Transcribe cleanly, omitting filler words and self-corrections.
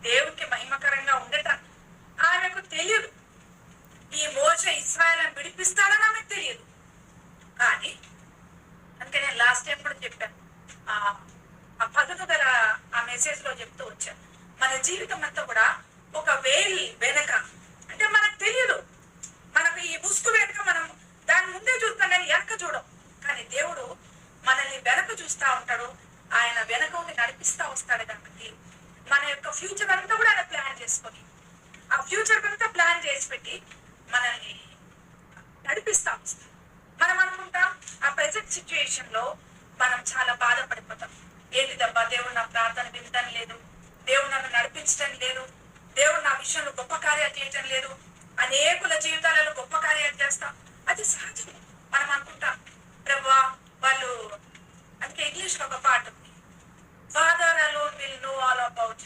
దేవునికి మహిమకరంగా ఉండటం ఆమెకు తెలియదు. ఈ మోషే ఇశ్రాయేలును విడిపిస్తాడని ఆమెకు తెలియదు. కానీ అందుకే నేను లాస్ట్ టైం కూడా చెప్పాను, ఆ పదును గల ఆ మెసేజ్ లో చెప్తూ వచ్చాను, మన జీవితం అంతా కూడా ఒక వేలి వెనక, అంటే మనకు తెలియదు, మనకు ఈ ముసుగు వెనక మనం దాని ముందే చూస్తాం కానీ వెనక చూడం. కానీ దేవుడు మనల్ని వెనక చూస్తా ఉంటాడు. ఆయన వెనక ఉండి నడిపిస్తా వస్తాడు. కాబట్టి మన యొక్క ఫ్యూచర్ అంతా కూడా ఆయన ప్లాన్ చేసుకొని, ఆ ఫ్యూచర్ అంతా ప్లాన్ చేసి పెట్టి మనల్ని నడిపిస్తా వస్తాడు. మనం అనుకుంటాం ఆ ప్రెసెంట్ సిచ్యుయేషన్ లో మనం చాలా బాధపడిపోతాం. ఏంటిదబ్బా, దేవుడు నా ప్రార్థన వినటం లేదు, దేవుడు నన్ను నడిపించడం లేదు, దేవుడు నా విషయంలో గొప్ప కార్యాలు చేయటం లేదు. అనేకుల జీవితాలలో గొప్ప కార్యాలు చేస్తాం, అది సహజం. మనం అనుకుంటాం ప్రభువా వాళ్ళు, అందుకే ఇంగ్లీష్ లో ఒక పాట ఉంది, father alone will know all about